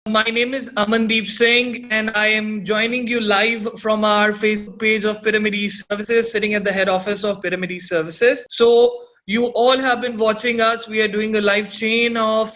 My name is Amandeep Singh, and I am joining you live from our Facebook page of Pyramid eServices, sitting at the head office of Pyramid eServices. So, you all have been watching us. We are doing a live chain of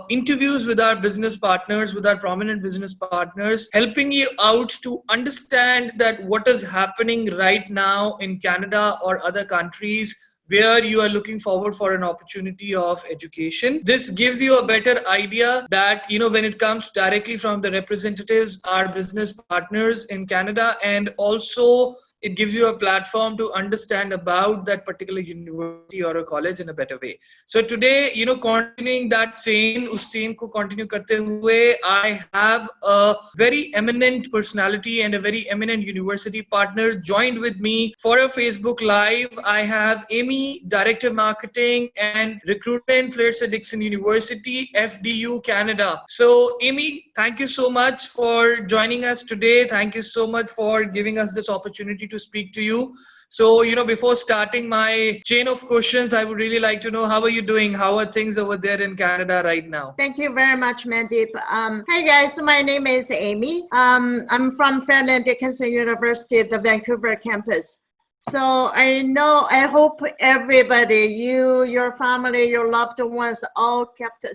interviews with our business partners, with our prominent business partners, helping you out to understand that what is happening right now in Canada or other countries where you are looking forward for an opportunity of education. This gives you a better idea that, when it comes directly from the representatives, our business partners in Canada, and also it gives you a platform to understand about that particular university or a college in a better way. So today, continuing that chain, us chain ko continue karte hue, I have a very eminent personality and a very eminent university partner joined with me for a Facebook Live. I have Amy, Director Marketing and Recruitment, Fairleigh Dickinson University, FDU, Canada. So Amy, thank you so much for joining us today. Thank you so much for giving us this opportunity to speak to you. So, before starting my chain of questions, I would really like to know, how are you doing? How are things over there in Canada right now? Thank you very much, Mandeep. Hi guys, my name is Amy. I'm from Fairleigh Dickinson University, the Vancouver campus. So I hope everybody, you, your family, your loved ones, all kept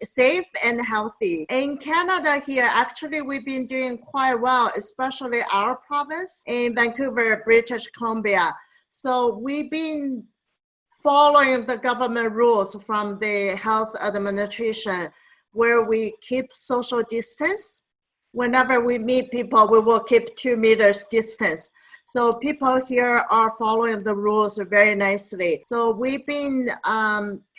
safe and healthy. In Canada here, actually, we've been doing quite well, especially our province in Vancouver, British Columbia. So we've been following the government rules from the health administration, where we keep social distance. Whenever we meet people, we will keep 2 meters distance. So people here are following the rules very nicely. So we've been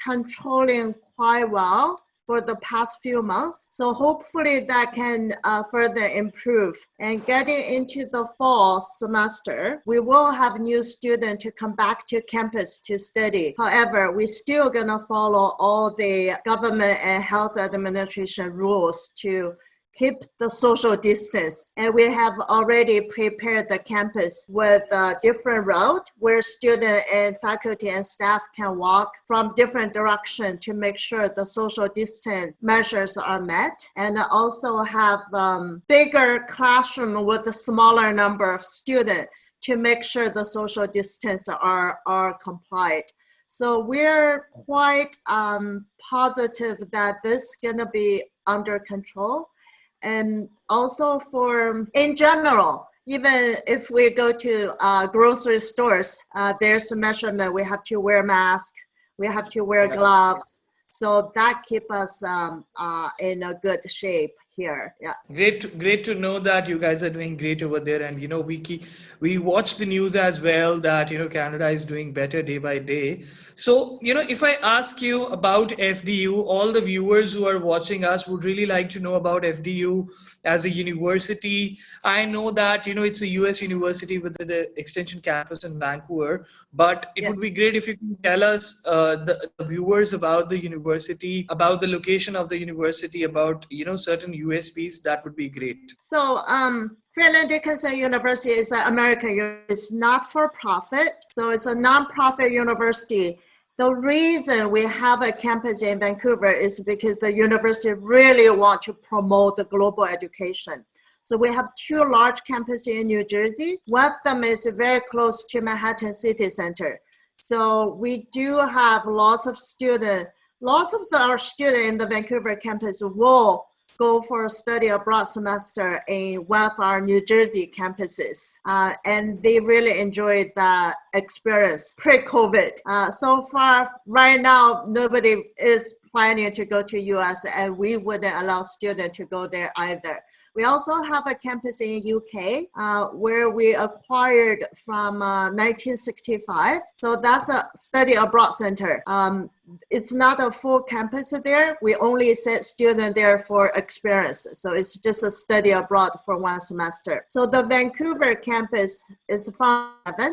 controlling quite well for the past few months. So hopefully that can further improve. And getting into the fall semester, we will have new students to come back to campus to study. However, we're still gonna follow all the government and health administration rules to keep the social distance. And we have already prepared the campus with a different route where students and faculty and staff can walk from different directions to make sure the social distance measures are met. And also have bigger classroom with a smaller number of students to make sure the social distance are complied. So we're quite positive that this is gonna be under control. And also in general, even if we go to grocery stores, there's a measurement. We have to wear masks, we have to wear gloves. So that keeps us in a good shape here. Yeah. Great to know that you guys are doing great over there. And, we watch the news as well that, Canada is doing better day by day. So, if I ask you about FDU, all the viewers who are watching us would really like to know about FDU as a university. I know that, it's a US university with the extension campus in Vancouver, but it would be great if you can tell us, the viewers, about the university, about the location of the university, about, certain USPs. That would be great. So Fairleigh Dickinson University is an American university. It's not for profit, so it's a nonprofit university. The reason we have a campus in Vancouver is because the university really wants to promote the global education. So we have 2 large campuses in New Jersey. One of them is very close to Manhattan City Center. So we do have lots of students. Lots of our students in the Vancouver campus will go for a study abroad semester in one of our New Jersey campuses. And they really enjoyed that experience pre-COVID. So far, right now, nobody is planning to go to US, and we wouldn't allow students to go there either. We also have a campus in UK where we acquired from 1965. So that's a study abroad center. It's not a full campus there. We only send students there for experience. So it's just a study abroad for 1 semester. So the Vancouver campus is founded.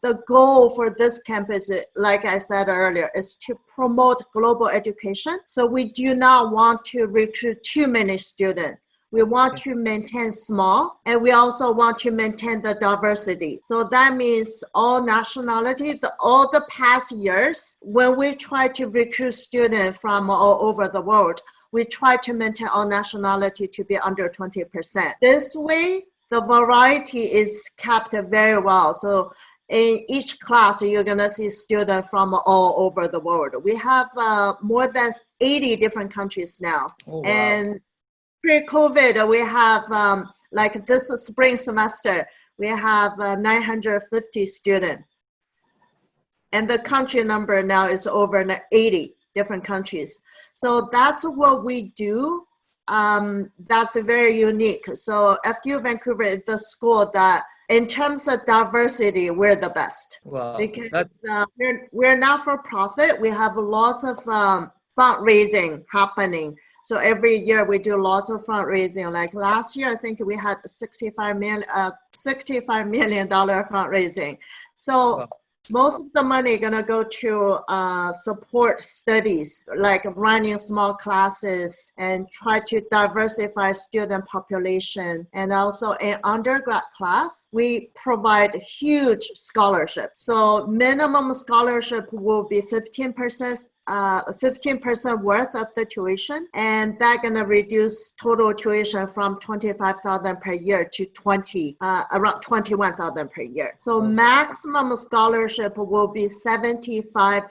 The goal for this campus, like I said earlier, is to promote global education. So we do not want to recruit too many students. We want to maintain small, and we also want to maintain the diversity. So that means all nationality, all the past years, when we try to recruit students from all over the world, we try to maintain all nationality to be under 20%. This way, the variety is kept very well. So in each class, you're going to see students from all over the world. We have more than 80 different countries now. Oh, wow. And pre-COVID, we have, like this spring semester, we have 950 students. And the country number now is over 80 different countries. So that's what we do. That's very unique. So FDU Vancouver is the school that, in terms of diversity, we're the best. Wow. Because we're not for profit. We have lots of fundraising happening. So every year we do lots of fundraising. Like last year, I think we had $65 million fundraising. So wow. Most of the money gonna go to support studies, like running small classes and try to diversify student population. And also in undergrad class, we provide huge scholarship. So minimum scholarship will be 15% worth of the tuition, and that's gonna reduce total tuition from $25,000 per year to around $21,000 per year. So maximum scholarship will be 75%.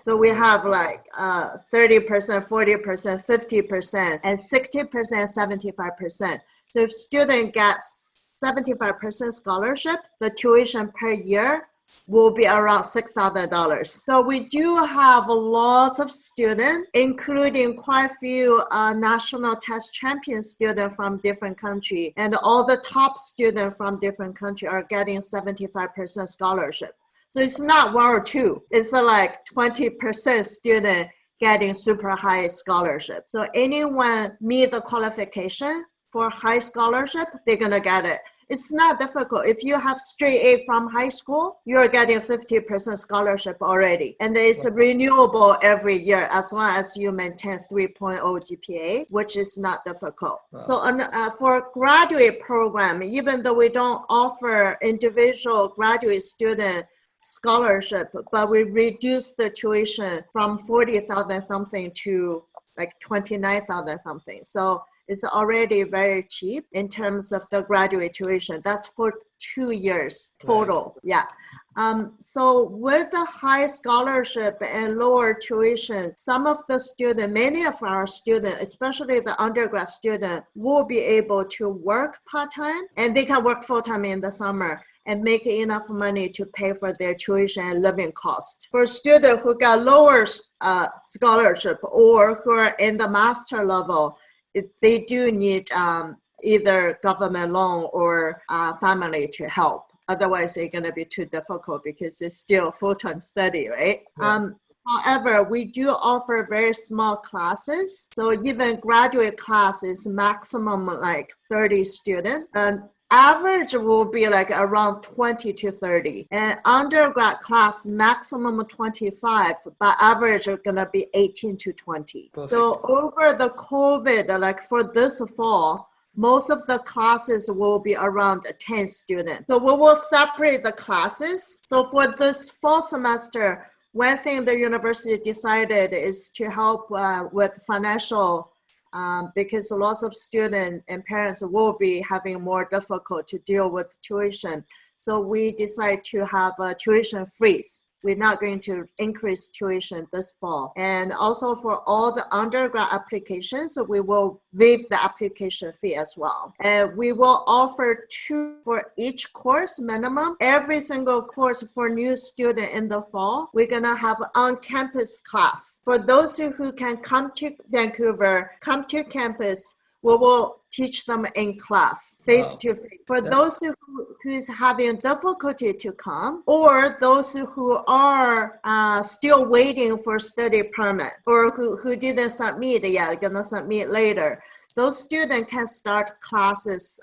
So we have like 30%, 40%, 50%, and 60%, 75%. So if student gets 75% scholarship, the tuition per year will be around $6,000. So we do have lots of students, including quite a few national test champion students from different countries, and all the top students from different countries are getting 75% scholarship. So it's not one or two, it's like 20% student getting super high scholarship. So anyone meet the qualification for high scholarship, they're gonna get it. It's not difficult. If you have straight A from high school, you're getting 50% scholarship already. And it's renewable every year as long as you maintain 3.0 GPA, which is not difficult. Wow. So for graduate program, even though we don't offer individual graduate student scholarship, but we reduce the tuition from 40,000 something to like 29,000 something. So it's already very cheap in terms of the graduate tuition. That's for 2 years total. Right. Yeah. So with the high scholarship and lower tuition, some of the students, many of our students, especially the undergrad student, will be able to work part-time, and they can work full-time in the summer and make enough money to pay for their tuition and living costs. For students who got lower scholarship or who are in the master level, they do need either government loan or family to help. Otherwise, it's going to be too difficult because it's still full-time study, right? Yeah. However, we do offer very small classes. So even graduate class is maximum like 30 students. And average will be like around 20 to 30. And undergrad class, maximum 25, but average is gonna be 18 to 20. Perfect. So over the COVID, like for this fall, most of the classes will be around 10 students. So we will separate the classes. So for this fall semester, one thing the university decided is to help with financial because lots of students and parents will be having more difficult to deal with tuition. So we decide to have a tuition freeze. We're not going to increase tuition this fall. And also for all the undergrad applications, we will waive the application fee as well. And we will offer 2 for each course minimum. Every single course for new student in the fall, we're gonna have on-campus class. For those who can come to Vancouver, come to campus, we will teach them in class, face-to-face. For those who's having difficulty to come, or those who are still waiting for study permit, or who didn't submit yet, gonna submit later, those students can start classes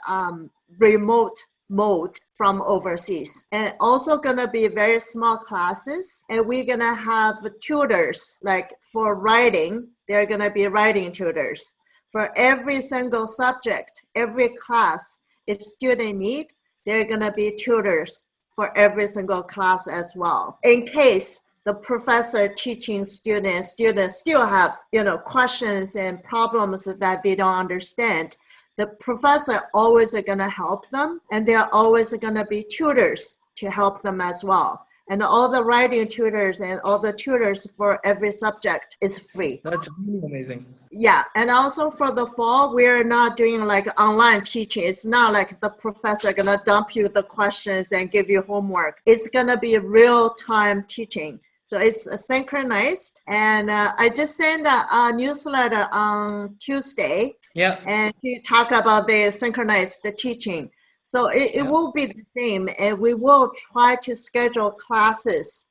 remote mode from overseas. And also gonna be very small classes, and we're gonna have tutors, like for writing, they're gonna be writing tutors. For every single subject, every class, if students need, there are gonna be tutors for every single class as well. In case the professor teaching students still have, questions and problems that they don't understand. The professor always are going to help them, and there are always going to be tutors to help them as well. And all the writing tutors and all the tutors for every subject is free. That's really amazing. Yeah, and also for the fall, we're not doing like online teaching. It's not like the professor gonna dump you the questions and give you homework. It's gonna be real-time teaching. So it's synchronized. And I just sent a newsletter on Tuesday. Yeah. And to talk about the synchronized teaching. So it will be the same, and we will try to schedule classes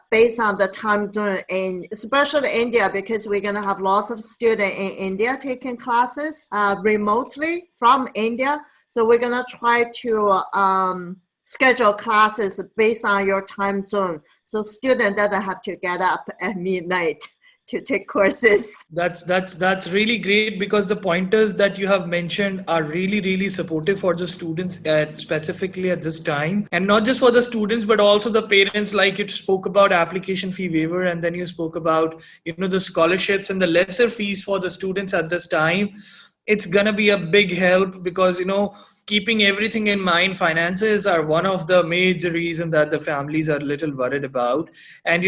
based on the time zone, and especially India, because we're going to have lots of students in India taking classes remotely from India. So we're going to try to schedule classes based on your time zone, so student doesn't have to get up at midnight to take courses. That's really great, because the pointers that you have mentioned are really supportive for the students, specifically at this time, and not just for the students but also the parents. Like you spoke about application fee waiver, and then you spoke about the scholarships and the lesser fees for the students at this time. It's gonna be a big help, because keeping everything in mind, finances are one of the major reasons that the families are a little worried about. And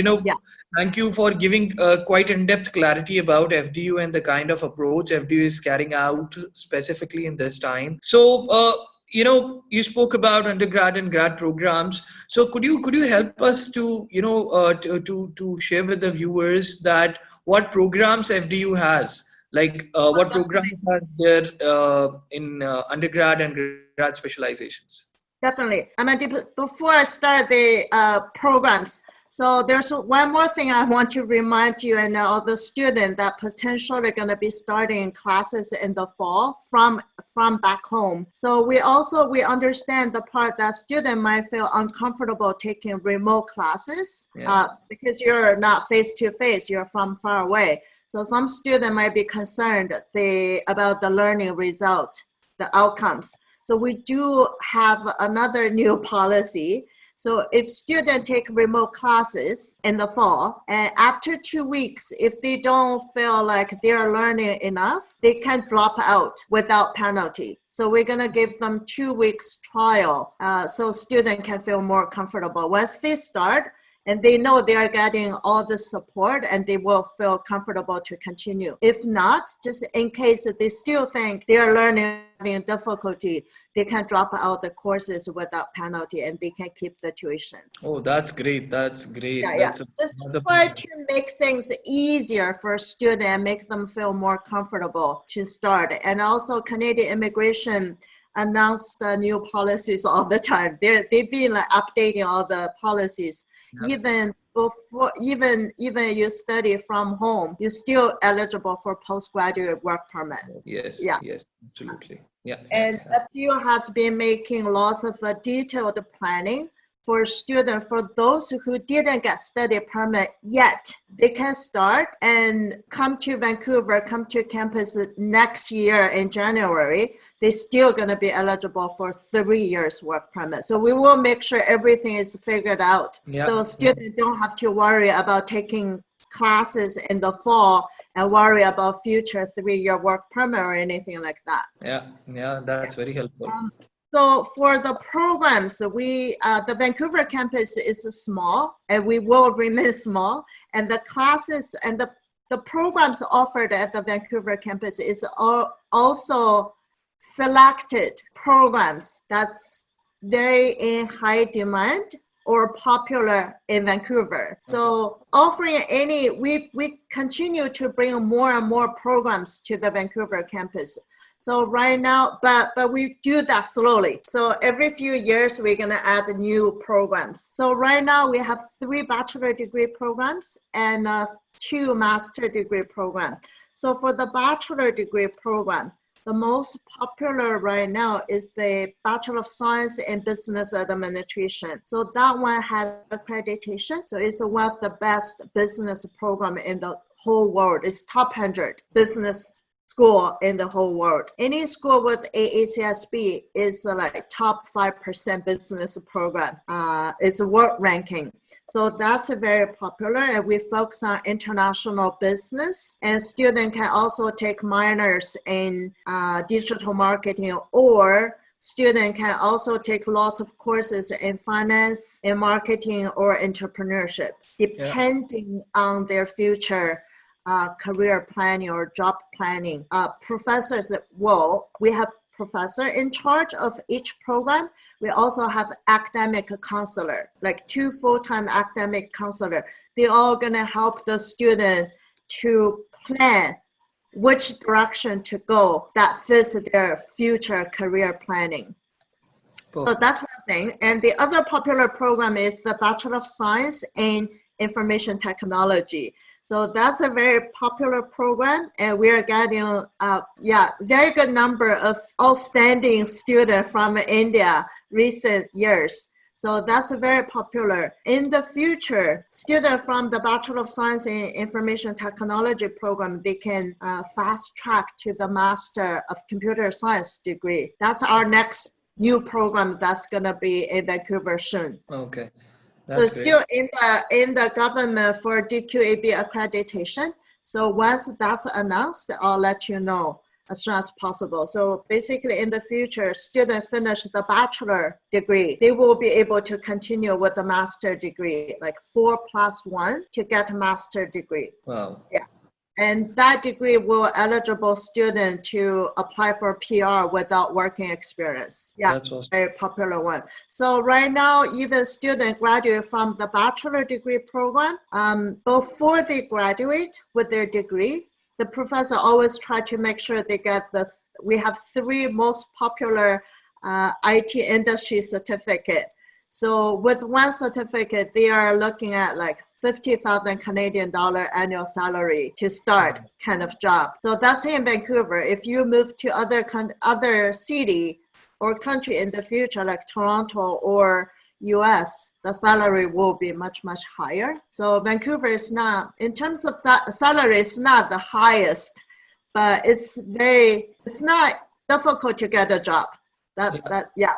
thank you for giving quite in-depth clarity about FDU and the kind of approach FDU is carrying out specifically in this time. So you spoke about undergrad and grad programs. So could you help us to to share with the viewers that what programs FDU has? Like what programs are there in undergrad and grad specializations? Definitely. I mean, before I start the programs, so there's one more thing I want to remind you and all the students that potentially going to be starting classes in the fall from back home. So we understand the part that student might feel uncomfortable taking remote classes because you're not face-to-face, you're from far away. So some students might be concerned about the learning result, the outcomes. So we do have another new policy. So if students take remote classes in the fall, and after 2 weeks, if they don't feel like they're learning enough, they can drop out without penalty. So we're gonna give them 2 weeks trial so students can feel more comfortable. Once they start, and they know they are getting all the support, and they will feel comfortable to continue. If not, just in case they still think they are learning, having difficulty, they can drop out the courses without penalty, and they can keep the tuition. Oh, that's great. That's great. Yeah, just try to make things easier for students and make them feel more comfortable to start. And also Canadian Immigration announced new policies all the time. They've been like updating all the policies. Even before, even you study from home, you're still eligible for postgraduate work permit. Yes, yes, absolutely. Yeah. And FDU has been making lots of detailed planning for students. For those who didn't get study permit yet, they can start and come to Vancouver, come to campus next year in January. They're still going to be eligible for 3 years work permit. So we will make sure everything is figured out. So students don't have to worry about taking classes in the fall and worry about future 3-year work permit or anything like that. Yeah, that's very helpful. So for the programs, the Vancouver campus is small, and we will remain small. And the classes and the programs offered at the Vancouver campus is also selected programs that's very in high demand or popular in Vancouver. So offering we continue to bring more and more programs to the Vancouver campus. So right now, but we do that slowly. So every few years, we're gonna add new programs. So right now we have 3 bachelor degree programs and 2 master degree programs. So for the bachelor degree program, the most popular right now is the Bachelor of Science in Business Administration. So that one has accreditation. So it's one of the best business program in the whole world. It's top 100 business school in the whole world. Any school with AACSB is like top 5% business program. It's a world ranking. So that's very popular, and we focus on international business, and students can also take minors in digital marketing, or students can also take lots of courses in finance, in marketing, or entrepreneurship, depending on their future career planning or job planning. Professors, we have professor in charge of each program. We also have academic counselor, like 2 full-time academic counselor. They're all gonna help the student to plan which direction to go that fits their future career planning. Cool. So that's one thing. And the other popular program is the Bachelor of Science in Information Technology. So that's a very popular program, and we are getting very good number of outstanding students from India recent years. So that's very popular. In the future, students from the Bachelor of Science in Information Technology program, they can fast track to the Master of Computer Science degree. That's our next new program that's gonna be in Vancouver soon. Okay. So still in the government for DQAB accreditation. So once that's announced, I'll let you know as soon as possible. So basically in the future, students finish the bachelor degree, they will be able to continue with the master degree, like 4+1 to get a master degree. Wow. Yeah. And that degree will eligible student to apply for PR without working experience. Yeah, that's awesome. Very popular one. So right now, even students graduate from the bachelor degree program, before they graduate with their degree, the professor always try to make sure they get we have 3 most popular IT industry certificate. So with one certificate, they are looking at like 50,000 Canadian dollar annual salary to start kind of job. So that's in Vancouver. If you move to other city or country in the future, like Toronto or US, the salary will be much, much higher. So Vancouver is not, in terms of that salary, it's not the highest, but it's not difficult to get a job.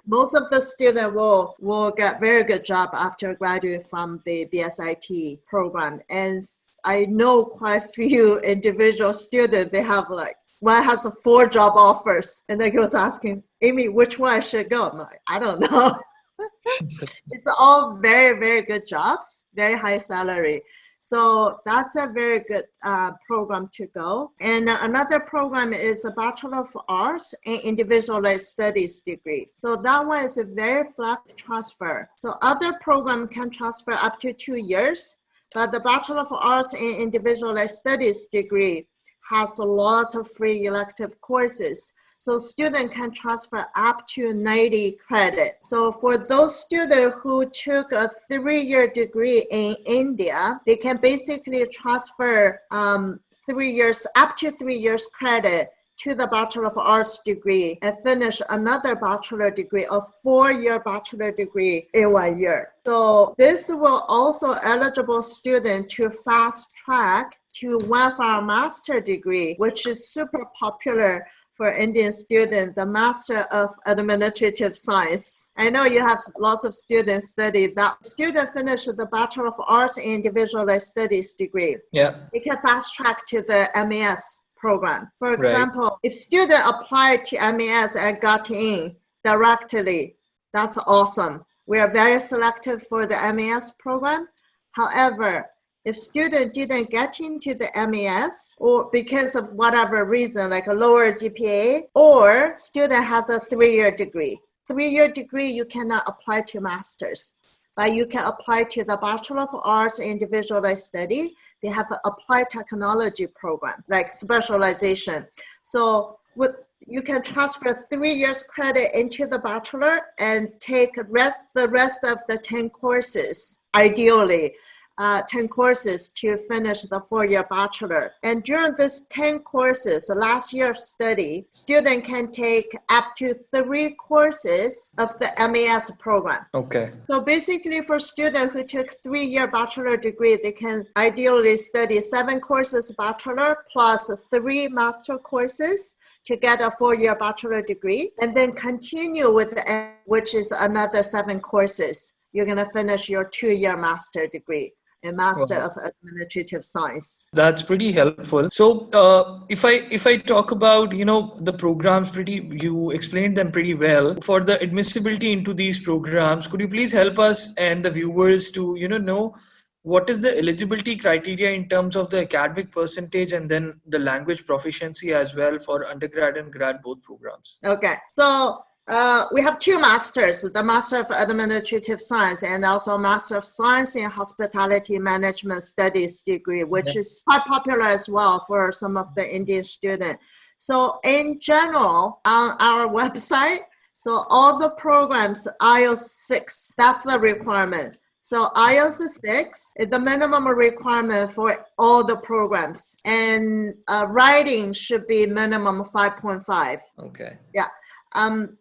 Most of the students will get very good job after graduate from the BSIT program. And I know quite a few individual students, they have like, one has 4 job offers. And then he was asking, Amy, which one I should go? I'm like, I don't know. It's all very, very good jobs, very high salary. So that's a very good program to go. And another program is a Bachelor of Arts in Individualized Studies degree. So that one is a very flat transfer. So other program can transfer up to 2 years, but the Bachelor of Arts in Individualized Studies degree has lots of free elective courses. So students can transfer up to 90 credits. So for those students who took a 3-year degree in India, they can basically transfer 3 years, up to 3 years credit to the Bachelor of Arts degree and finish another bachelor degree, a 4-year bachelor degree in 1 year. So this will also eligible students to fast track to one for a master degree, which is super popular for Indian students, the Master of Administrative Science. I know you have lots of students study that. Students finish the Bachelor of Arts in Individualized Studies degree. Yeah. They can fast track to the MAS program. For example, if student apply to MAS and got in directly, that's awesome. We are very selective for the MAS program. However, if student didn't get into the MAS or because of whatever reason, like a lower GPA, or student has a 3-year degree. 3-year degree, you cannot apply to master's, but you can apply to the Bachelor of Arts in Individualized Study. They have an applied technology program, like specialization. So you can transfer 3 years credit into the bachelor and take the rest of the 10 courses, ideally. 10 courses to finish the 4-year bachelor. And during this 10 courses, last year's study, student can take up to 3 courses of the MAS program. Okay. So basically for students who took 3-year bachelor degree, they can ideally study 7 courses bachelor plus 3 master courses to get a 4-year bachelor degree, and then continue with which is another 7 courses. You're going to finish your 2-year master degree. A Master of Administrative Science. That's pretty helpful. So if I talk about, the programs, you explained them pretty well. For the admissibility into these programs, could you please help us and the viewers to, know what is the eligibility criteria in terms of the academic percentage and then the language proficiency as well for undergrad and grad both programs? Okay, so we have 2 masters, the Master of Administrative Science and also Master of Science in Hospitality Management Studies degree, which is quite popular as well for some of the Indian students. So in general, on our website, so all the programs, IELTS 6, that's the requirement. So IELTS 6 is the minimum requirement for all the programs, and writing should be minimum 5.5. Okay. Yeah.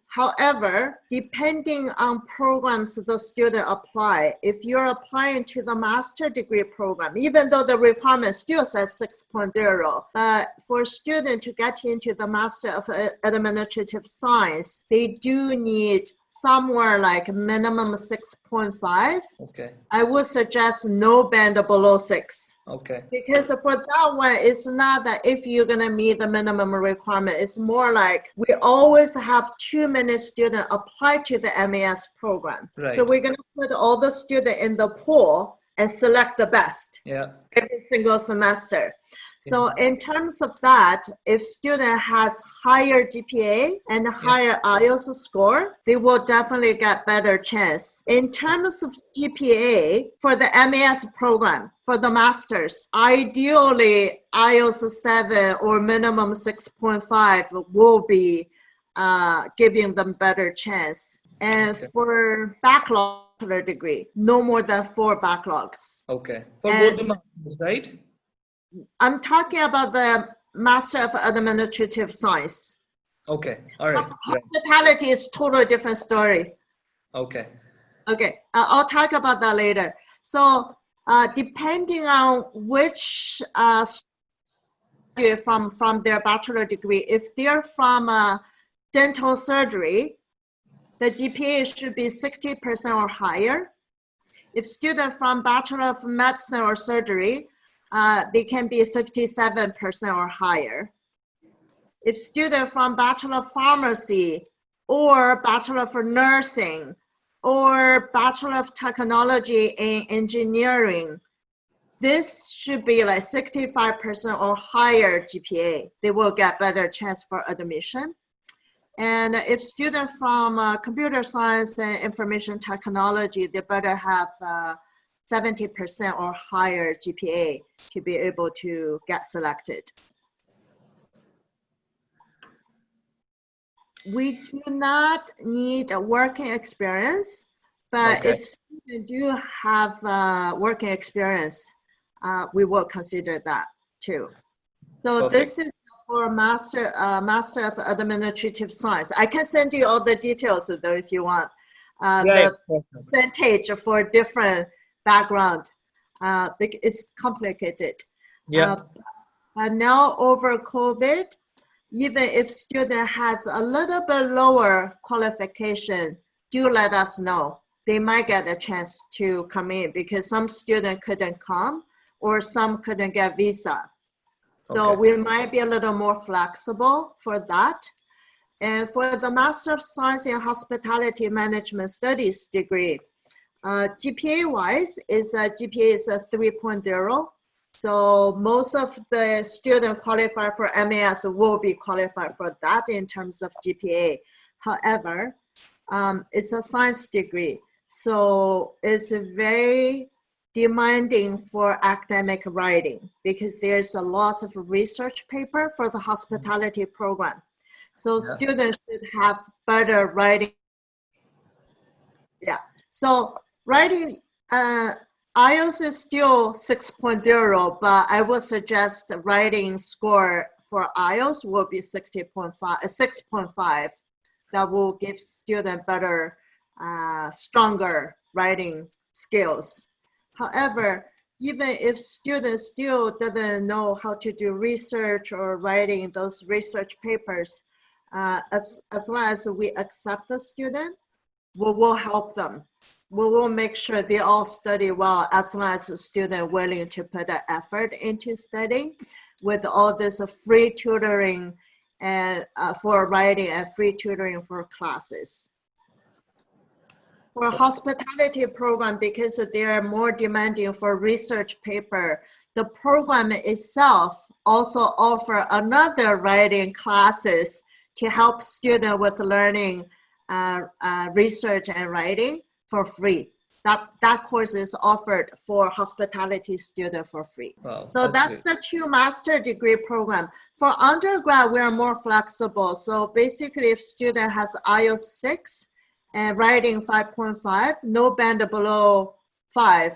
However, depending on programs the student apply, if you're applying to the master degree program, even though the requirement still says 6.0, but for student to get into the Master of Administrative Science, they do need somewhere like minimum 6.5. Okay. I would suggest no band below 6. Okay. Because for that one, it's not that if you're going to meet the minimum requirement, it's more like we always have too many students apply to the MAS program. Right. So we're going to put all the students in the pool and select the best every single semester. So in terms of that, if student has higher GPA and higher IELTS score, they will definitely get better chance. In terms of GPA for the MAS program, for the masters, ideally IELTS 7 or minimum 6.5 will be giving them better chance. And for bachelor degree, no more than 4 backlogs. Okay. For both the masters, right? I'm talking about the Master of Administrative Science. Okay. All right. Hospitality is totally different story. Okay. Okay. I'll talk about that later. So depending on which from their bachelor degree, if they're from dental surgery, the GPA should be 60% or higher. If student from Bachelor of Medicine or Surgery, they can be 57% or higher. If student from Bachelor of Pharmacy or Bachelor of Nursing or Bachelor of Technology and Engineering, this should be like 65% or higher GPA. They will get better chance for admission. And if student from Computer Science and Information Technology, they better have 70% or higher GPA to be able to get selected. We do not need a working experience, but if students do have working experience, we will consider that too. So this is for Master of Administrative Science. I can send you all the details though if you want. The percentage for different background, it's complicated. And now over COVID, even if student has a little bit lower qualification, do let us know. They might get a chance to come in because some student couldn't come or some couldn't get visa. So we might be a little more flexible for that. And for the Master of Science in Hospitality Management Studies degree, GPA-wise, GPA is a 3.0. So most of the students qualified for MAS will be qualified for that in terms of GPA. However, it's a science degree. So it's very demanding for academic writing because there's a lot of research paper for the hospitality program. So students should have better writing. So writing, IELTS is still 6.0, but I would suggest writing score for IELTS will be 6.5. That will give students better, stronger writing skills. However, even if students still doesn't know how to do research or writing those research papers, as long as we accept the student, we will help them. We will make sure they all study well as long as the student willing to put the effort into studying with all this free tutoring and for writing and free tutoring for classes. For hospitality program, because they are more demanding for research paper, the program itself also offer another writing classes to help students with learning research and writing for free. That course is offered for hospitality students for free. Wow, So that's the 2 master degree program. For undergrad, we are more flexible. So basically, if student has IELTS 6 and writing 5.5, no band below 5,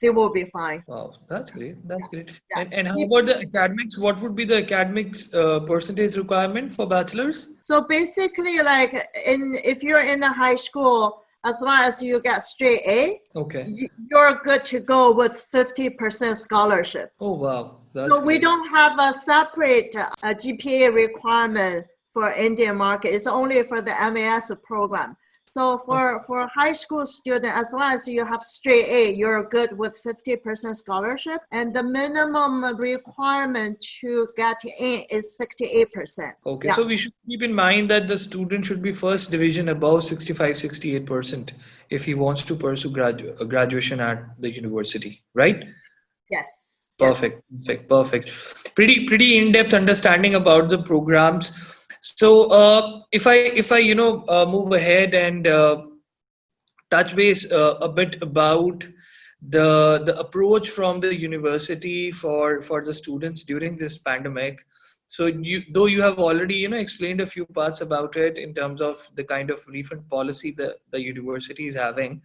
they will be fine. Wow, that's great. That's great. Yeah. And how about the academics? What would be the academics percentage requirement for bachelor's? So basically, like if you're in a high school, as long as you get straight A, Okay. you're good to go with 50% scholarship. Oh, wow. That's So we great. don't have a separate GPA requirement for Indian market. It's only for the MAS program. So for high school student, as long as you have straight A, you're good with 50% scholarship. And the minimum requirement to get in is 68%. Okay, Yeah. so we should keep in mind that the student should be first division above 65, 68% if he wants to pursue graduation at the university, right? Yes. Perfect, perfect. Pretty in-depth understanding about the programs. So if I move ahead and touch base a bit about the approach from the university for the students during this pandemic. So though you have already explained a few parts about it in terms of the kind of refund policy the university is having,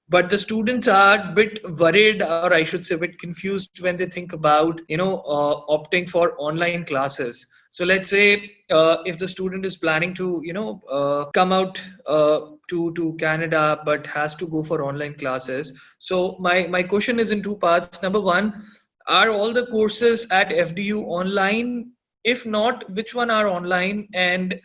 but the students are a bit worried, or I should say a bit confused when they think about opting for online classes. So let's say if the student is planning to come out to Canada but has to go for online classes. So my question is in 2 parts. Number 1, are all the courses at FDU online? If not, which one are online, and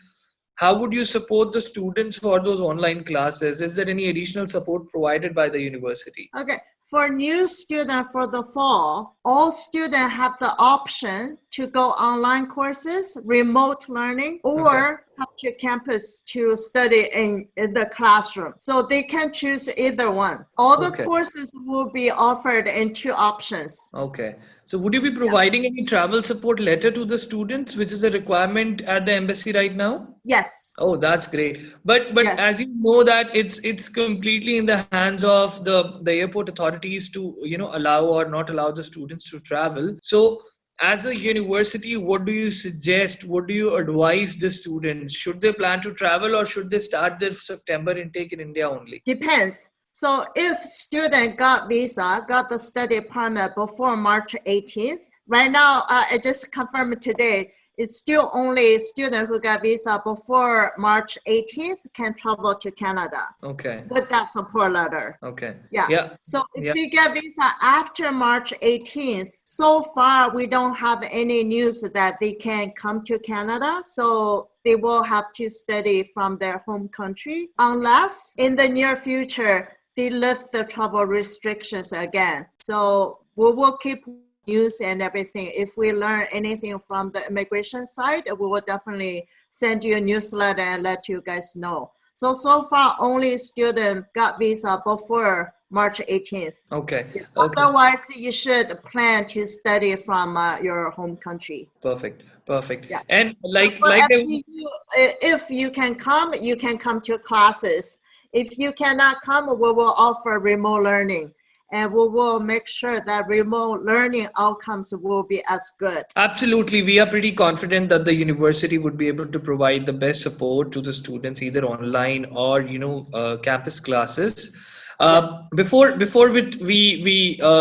how would you support the students for those online classes? Is there any additional support provided by the university? Okay. For new students for the fall, all students have the option to go online courses, remote learning, or come to campus to study in the classroom. So they can choose either one. All the courses will be offered in 2 options. Okay. So would you be providing any travel support letter to the students, which is a requirement at the embassy right now? Yes. Oh, that's great. But Yes. as you know that it's completely in the hands of the airport authorities to allow or not allow the students to travel. So as a university, what do you suggest? What do you advise the students? Should they plan to travel, or should they start their September intake in India only? Depends. So if student got visa, got the study permit before March 18th, right now, I just confirmed today, it's still only student who got visa before March 18th can travel to Canada. Okay. With that support letter. Okay. Yeah. Yeah. So if they get visa after March 18th, so far we don't have any news that they can come to Canada. So they will have to study from their home country unless in the near future they lift the travel restrictions again. So we will keep news and everything. If we learn anything from the immigration side, we will definitely send you a newsletter and let you guys know. So far, only student got visa before March 18th. Okay. Otherwise, you should plan to study from your home country. Perfect. Yeah. And if you can come to classes. If you cannot come, we will offer remote learning. And we will make sure that remote learning outcomes will be as good. Absolutely. We are pretty confident that the university would be able to provide the best support to the students, either online or, campus classes. Before we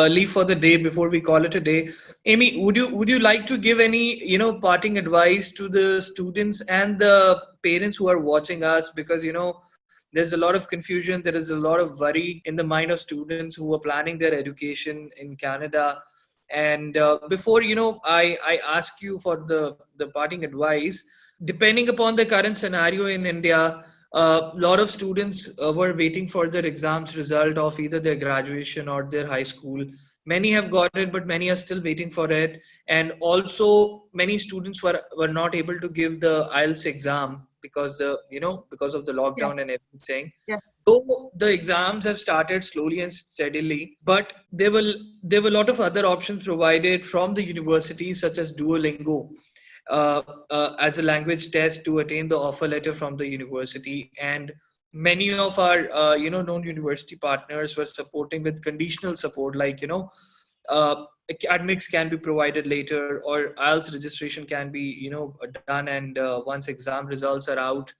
leave for the day, before we call it a day, Amy, would you like to give any parting advice to the students and the parents who are watching us? Because there's a lot of confusion, there is a lot of worry in the mind of students who are planning their education in Canada. And before I ask you for the parting advice, depending upon the current scenario in India, a lot of students were waiting for their exams result of either their graduation or their high school. Many have got it, but many are still waiting for it. And also, many students were not able to give the IELTS exam because because of the lockdown Yes. and everything. Yes. Though the exams have started slowly and steadily, but there were a lot of other options provided from the universities, such as Duolingo, as a language test to attain the offer letter from the university. And many of our known university partners were supporting with conditional support, like academics can be provided later, or IELTS registration can be done, and once exam results are out,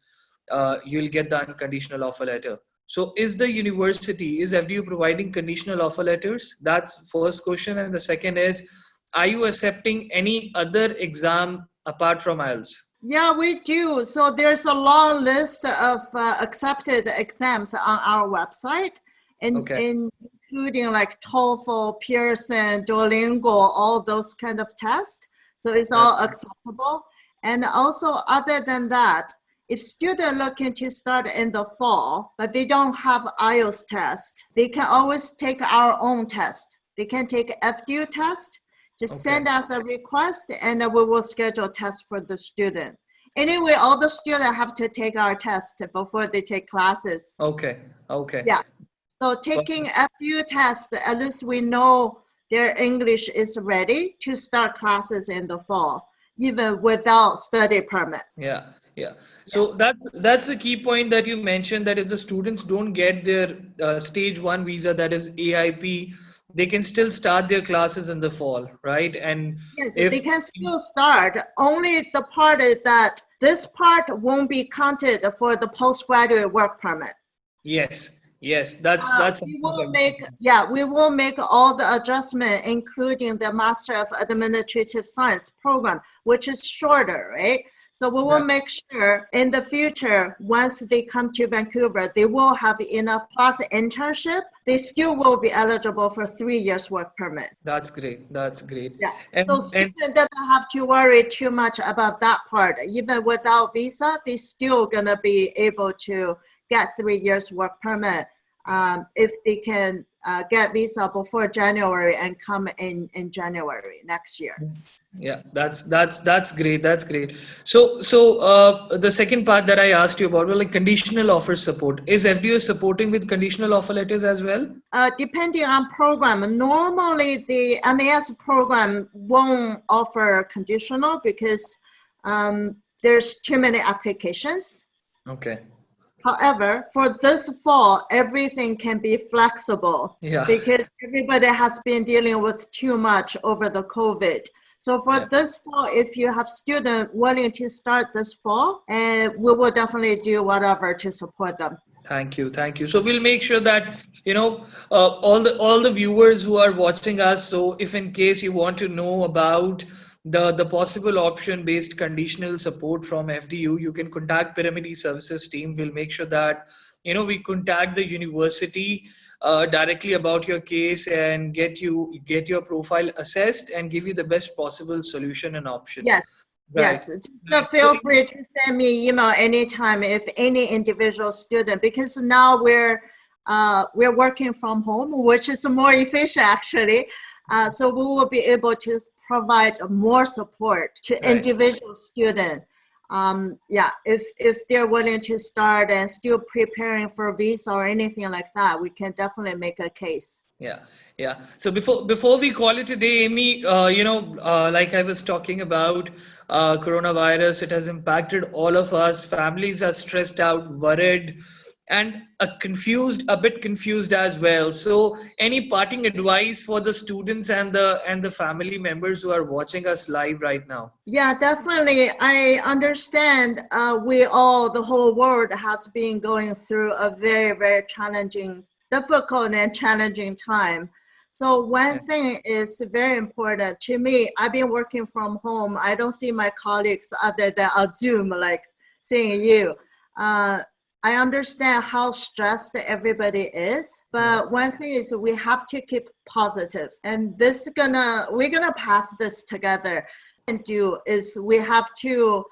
you'll get the unconditional offer letter. So is FDU providing conditional offer letters? That's first question. And the second is, are you accepting any other exam apart from IELTS? Yeah, we do. So there's a long list of accepted exams on our website, Okay. including like TOEFL, Pearson, Duolingo, all those kind of tests. So it's all That's acceptable. And also, other than that, if students looking to start in the fall, but they don't have IELTS test, they can always take our own test. They can take FDU test. Just send us a request, and then we will schedule tests for the student. Anyway, all the students have to take our test before they take classes. okay. Okay. Yeah. So taking FDU test, at least we know their English is ready to start classes in the fall, even without study permit. Yeah. Yeah. So that's a key point that you mentioned, that if the students don't get their stage 1 visa, that is AIP, they can still start their classes in the fall, right? And Yes, if they can still start. Only the part is that this part won't be counted for the postgraduate work permit. yes, that's We will make all the adjustment, including the Master of Administrative Science program, which is shorter, right? So we will make sure in the future, once they come to Vancouver, they will have enough plus internship. They still will be eligible for 3 years work permit. That's great. That's great. Yeah. And So student doesn't have to worry too much about that part. Even without visa, they still gonna be able to get 3 years work permit if they can get visa before January and come in January next year. yeah, that's great. That's great. So the second part that I asked you about was like conditional offer support. Is FDU supporting with conditional offer letters as well? Depending on program, normally the MAS program won't offer conditional because there's too many applications. Okay. However, for this fall, everything can be flexible because everybody has been dealing with too much over the COVID. So for this fall, if you have students willing to start this fall, and we will definitely do whatever to support them. Thank you. So we'll make sure that all the viewers who are watching us. So if in case you want to know about the possible option based conditional support from FDU, you can contact Pyramid eServices team. We'll make sure that we contact the university directly about your case and get your profile assessed and give you the best possible solution and option. Yes. Right. Yes, so feel free to send me email anytime if any individual student, because now we're working from home, which is more efficient actually. So we will be able to provide more support to individual student. If they're willing to start and still preparing for visa or anything like that, we can definitely make a case. Yeah. So before we call it a day, Amy, like I was talking about coronavirus, it has impacted all of us. Families are stressed out, worried, and a bit confused as well. So any parting advice for the students and the family members who are watching us live right now? Yeah, definitely. I understand the whole world has been going through a very, very challenging difficult and challenging time. So one thing is very important to me. I've been working from home. I don't see my colleagues other than on Zoom, like seeing you. I understand how stressed everybody is, but one thing is we have to keep positive, and we're gonna pass this together. And do is we have to,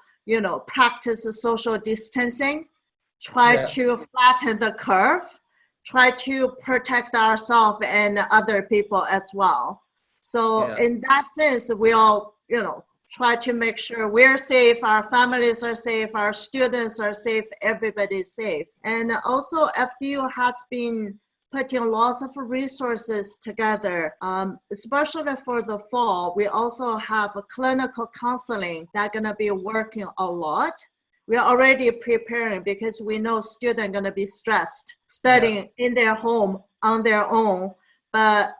practice social distancing, try to flatten the curve, try to protect ourselves and other people as well. So in that sense, we all, try to make sure we're safe, our families are safe, our students are safe, everybody's safe. And also FDU has been putting lots of resources together, especially for the fall. We also have a clinical counseling that's gonna be working a lot. We're already preparing because we know students are gonna be stressed, studying in their home on their own, but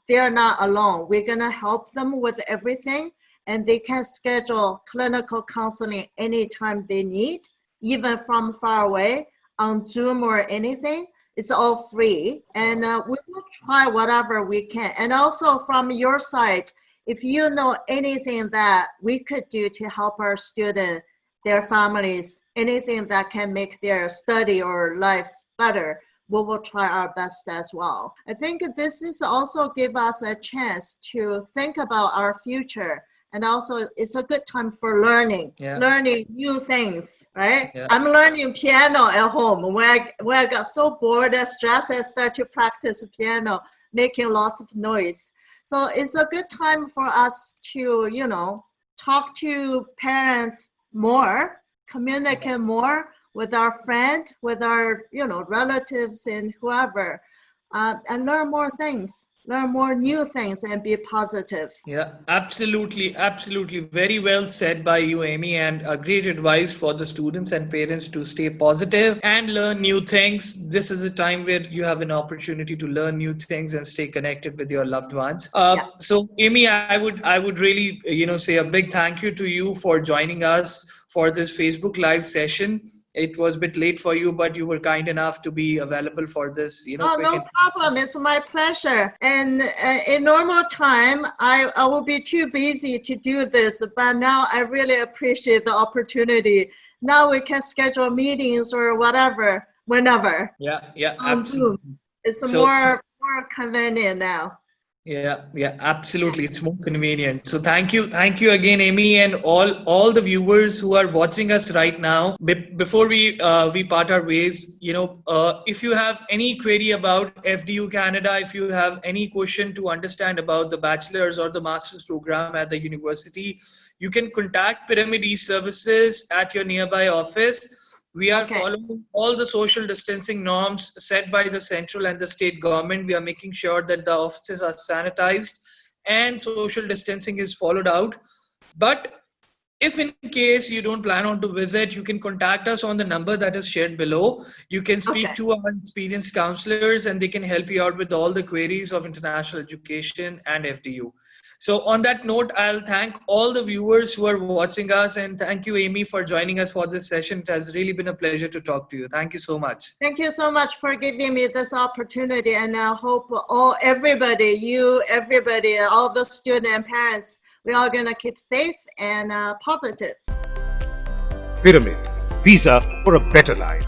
they're not alone. We're gonna help them with everything, and they can schedule clinical counseling anytime they need, even from far away, on Zoom or anything. It's all free, and we will try whatever we can. And also from your side, if you know anything that we could do to help our students, their families, anything that can make their study or life better, we will try our best as well. I think this is also give us a chance to think about our future. And also it's a good time for learning new things, right? I'm learning piano at home. When I got so bored and stressed, I started to practice piano, making lots of noise. So it's a good time for us to, talk to parents more, communicate more with our friends, with our, relatives and whoever, and learn more things. Learn more new things and be positive. Yeah, absolutely. Very well said by you, Amy, and a great advice for the students and parents to stay positive and learn new things. This is a time where you have an opportunity to learn new things and stay connected with your loved ones. So, Amy, I would really, say a big thank you to you for joining us for this Facebook Live session. It was a bit late for you, but you were kind enough to be available for this. Oh, no problem. It's my pleasure. And in normal time, I will be too busy to do this, but now I really appreciate the opportunity. Now we can schedule meetings or whatever, whenever. Yeah, absolutely. It's more convenient now. Yeah, absolutely. It's more convenient. So thank you again, Amy, and all the viewers who are watching us right now. Before we part our ways, if you have any query about FDU Canada, if you have any question to understand about the bachelor's or the master's program at the university, you can contact Pyramid eServices at your nearby office. We are following all the social distancing norms set by the central and the state government. We are making sure that the offices are sanitized and social distancing is followed out. But if in case you don't plan on to visit, you can contact us on the number that is shared below. You can speak to our experienced counselors and they can help you out with all the queries of international education and FDU. So on that note, I'll thank all the viewers who are watching us, and thank you, Amy, for joining us for this session. It has really been a pleasure to talk to you. Thank you so much. Thank you so much for giving me this opportunity, and I hope everybody, all the students and parents, we're all gonna keep safe and positive. Pyramid, Visa for a better life.